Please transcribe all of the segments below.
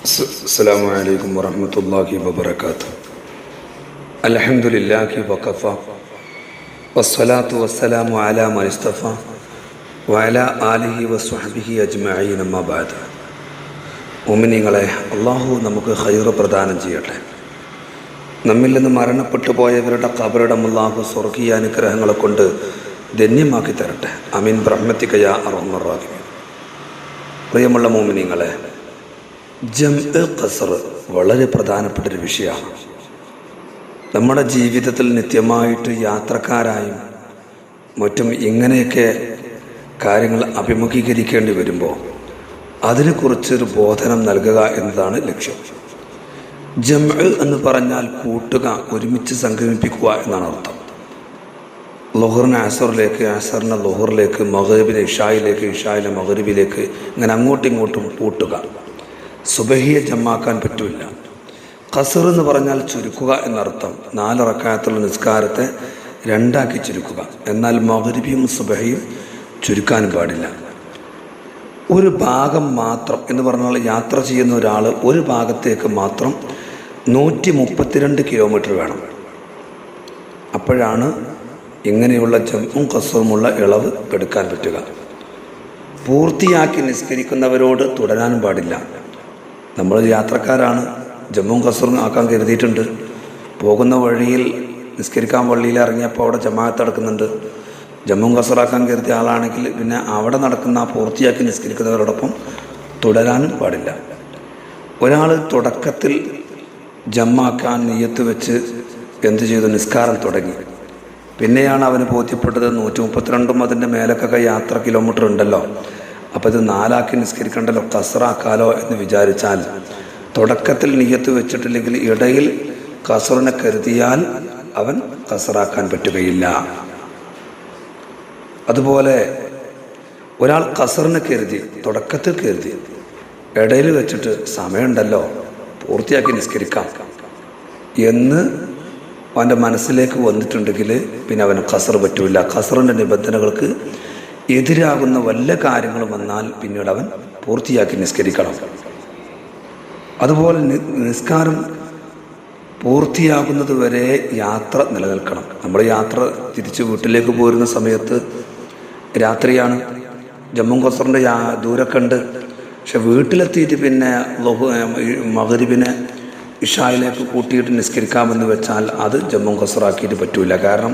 അസ്സലാമു അലൈക്കും വറഹ്മത്തുള്ളാഹി വബറകാതുഹു. അൽഹംദുലില്ലാഹി വഖഫ വസ്സലാത്തു വസ്സലാമു അലാ മൻ ഇസ്തഫ വഅലാ ആലിഹി വസ്വഹ്ബിഹി അജ്മഈൻ അമ്മാ ബഅദ്. മുഅ്മിനീങ്ങളെ, അല്ലാഹു നമുക്ക് ഖൈർ പ്രദാനം ചെയ്യട്ടെ. നമ്മിൽ നിന്ന് മരണപ്പെട്ടു പോയവരുടെ ഖബറിടം അല്ലാഹു സ്വർഗീയ അനുഗ്രഹങ്ങളെ കൊണ്ട് ധന്യമാക്കി തരട്ടെ. ആമീൻ ബിറഹ്മതിക യാ അർഹമർ റഹീമീൻ. പ്രിയമുള്ള മുഅ്മിനീങ്ങളെ, ജംഅ് ഖസ്ർ വളരെ പ്രധാനപ്പെട്ടൊരു വിഷയമാണ്. നമ്മുടെ ജീവിതത്തിൽ നിത്യമായിട്ട് യാത്രക്കാരായും മറ്റും ഇങ്ങനെയൊക്കെ കാര്യങ്ങൾ അഭിമുഖീകരിക്കേണ്ടി വരുമ്പോൾ അതിനെക്കുറിച്ചൊരു ബോധനം നൽകുക എന്നതാണ് ലക്ഷ്യം. ജംഅ് എന്ന് പറഞ്ഞാൽ കൂട്ടുക, ഒരുമിച്ച് സംഗമിപ്പിക്കുക എന്നാണ് അർത്ഥം. ളുഹറിനെ അസറിലേക്ക്, അസറിനെ ളുഹറിലേക്ക്, മഗ്രിബിനെ ഇഷായിലേക്ക്, ഇഷായിലെ മഗ്രിബിലേക്ക്, ഇങ്ങനെ അങ്ങോട്ടും ഇങ്ങോട്ടും കൂട്ടുക. സുബഹിയെ ജമ്മാക്കാൻ പറ്റില്ല. ഖസ്ർ എന്ന് പറഞ്ഞാൽ ചുരുക്കുക എന്നർത്ഥം. 4 റക്അത്തുള്ള നിസ്കാരത്തെ 2 ചുരുക്കുക. എന്നാൽ മഗ്രിബിയും സുബഹിയും ചുരുക്കാനും പാടില്ല. ഒരു ഭാഗം മാത്രം എന്ന് പറഞ്ഞാൽ യാത്ര ചെയ്യുന്ന ഒരാൾ ഒരു ഭാഗത്തേക്ക് മാത്രം 132 കിലോമീറ്റർ വേണം. അപ്പോഴാണ് ഇങ്ങനെയുള്ള ജംഉം ഖസ്റുമുള്ള ഇളവ് എടുക്കാൻ പറ്റുക. പൂർത്തിയാക്കി നിസ്കരിക്കുന്നവരോട് തുടരാനും പാടില്ല. നമ്മൾ യാത്രക്കാരാണ്, ജമ്മും ഖസ്റും ആക്കാൻ കരുതിയിട്ടുണ്ട്. പോകുന്ന വഴിയിൽ നിസ്കരിക്കാൻ പള്ളിയിൽ ഇറങ്ങിയപ്പോൾ അവിടെ ജമാഅത്ത് നടക്കുന്നുണ്ട്. ജമ്മും ഖസ്റാക്കാൻ കരുതിയ ആളാണെങ്കിൽ പിന്നെ അവിടെ നടക്കുന്ന പൂർത്തിയാക്കി നിസ്കരിക്കുന്നവരോടൊപ്പം തുടരാനും പാടില്ല. ഒരാൾ തുടക്കത്തിൽ ജമ്മാക്കാൻ നിയ്യത്ത് വെച്ച് എന്ത് ചെയ്തു? നിസ്കാരം തുടങ്ങി. പിന്നെയാണ് അവന് ബോധ്യപ്പെട്ടത് 132 അതിൻ്റെ മേലൊക്കെ യാത്ര കിലോമീറ്റർ ഉണ്ടല്ലോ, അപ്പോൾ ഇത് 4 നിസ്കരിക്കണ്ടല്ലോ, ഖസ്റാക്കാലോ എന്ന് വിചാരിച്ചാൽ തുടക്കത്തിൽ നിയ്യത്ത് വെച്ചിട്ടില്ലെങ്കിൽ ഇടയിൽ ഖസ്റിനെ കരുതിയാൽ അവൻ ഖസ്റാക്കാൻ പറ്റുകയില്ല. അതുപോലെ ഒരാൾ ഖസ്റിനെ കരുതി, തുടക്കത്തിൽ കരുതി, ഇടയിൽ വെച്ചിട്ട് സമയമുണ്ടല്ലോ പൂർത്തിയാക്കി നിസ്കരിക്കാം എന്ന് അവൻ്റെ മനസ്സിലേക്ക് വന്നിട്ടുണ്ടെങ്കിൽ പിന്നെ അവന് ഖസ്ർ പറ്റൂല. ഖസ്റിൻ്റെ നിബന്ധനകൾക്ക് എതിരാകുന്ന വല്ല കാര്യങ്ങളും വന്നാൽ പിന്നീട് അവൻ പൂർത്തിയാക്കി നിസ്കരിക്കണം. അതുപോലെ നിസ്കാരം പൂർത്തിയാകുന്നത് വരെ യാത്ര നിലനിൽക്കണം. നമ്മൾ യാത്ര തിരിച്ച് വീട്ടിലേക്ക് പോരുന്ന സമയത്ത് രാത്രിയാണ്, ജമ്മും ഖസ്റിൻ്റെ ദൂരമൊക്കെ ഉണ്ട്. പക്ഷെ വീട്ടിലെത്തിയിട്ട് പിന്നെ മഗ്രിബിനെ ഇഷായിലേക്ക് കൂട്ടിയിട്ട് നിസ്കരിക്കാമെന്ന് വെച്ചാൽ അത് ജമ്മും ഖസ്റാക്കിയിട്ട് പറ്റൂല. കാരണം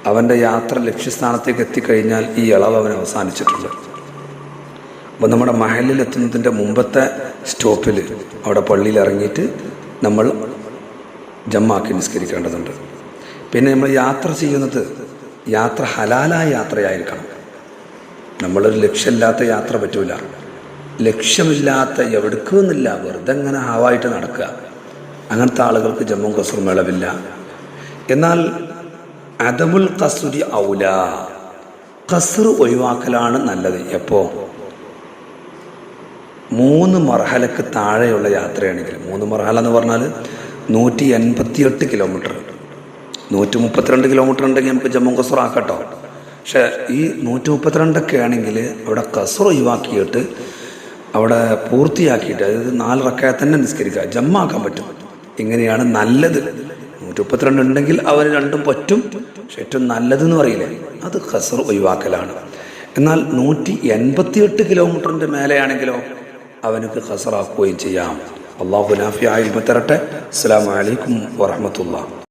അവൻ്റെ യാത്ര ലക്ഷ്യസ്ഥാനത്തേക്ക് എത്തിക്കഴിഞ്ഞാൽ ഈ ഇളവ് അവൻ അവസാനിച്ചിട്ടുണ്ട്. അപ്പോൾ നമ്മുടെ മഹലിലെത്തുന്നതിൻ്റെ മുമ്പത്തെ സ്റ്റോപ്പിൽ അവിടെ പള്ളിയിൽ ഇറങ്ങിയിട്ട് നമ്മൾ ജമ്മാക്കി നിസ്കരിക്കേണ്ടതുണ്ട്. പിന്നെ നമ്മൾ യാത്ര ചെയ്യുന്നത് യാത്ര ഹലാലായ യാത്രയായിരിക്കണം. നമ്മളൊരു ലക്ഷ്യമില്ലാത്ത യാത്ര പറ്റൂല. ലക്ഷ്യമില്ലാത്ത എവിടേക്കുന്നില്ല, വെറുതെ ഇങ്ങനെ ഹാവായിട്ട് നടക്കുക, അങ്ങനത്തെ ആളുകൾക്ക് ജമ്മും ഖസ്റും ഇളവില്ല. എന്നാൽ അദമുൽ ഖസ്രി ഔല, ഖസ്ർ ഒഴിവാക്കലാണ് നല്ലത്. എപ്പോൾ? 3 മർഹലക്ക് താഴെയുള്ള യാത്രയാണെങ്കിൽ. 3 മർഹല എന്ന് പറഞ്ഞാൽ 188 കിലോമീറ്റർ. 132 കിലോമീറ്റർ ഉണ്ടെങ്കിൽ നമുക്ക് ജമ്മും ഖസ്ർ ആക്കട്ടോ. പക്ഷേ ഈ 132 ആണെങ്കിൽ അവിടെ ഖസ്ർ ഒഴിവാക്കിയിട്ട് അവിടെ പൂർത്തിയാക്കിയിട്ട്, അതായത് 4 റക്അത്ത് തന്നെ നിസ്കരിക്കുക, ജമ്മാക്കാൻ പറ്റും. ഇങ്ങനെയാണ് നല്ലത്. 132 ഉണ്ടെങ്കിൽ അവർ രണ്ടും പറ്റും. പക്ഷെ ഏറ്റവും നല്ലതെന്ന് പറയില്ലേ, അത് ഖസ്ർ ഒഴിവാക്കലാണ്. എന്നാൽ 188 കിലോമീറ്ററിൻ്റെ മേലെയാണെങ്കിലോ അവനക്ക് ഖസ്റാക്കുകയും ചെയ്യാം. അല്ലാഹു നാഫിയായ ഇൽമ തരട്ടെ. അസ്സലാമു അലൈക്കും വറഹ്മത്തുള്ളാഹി.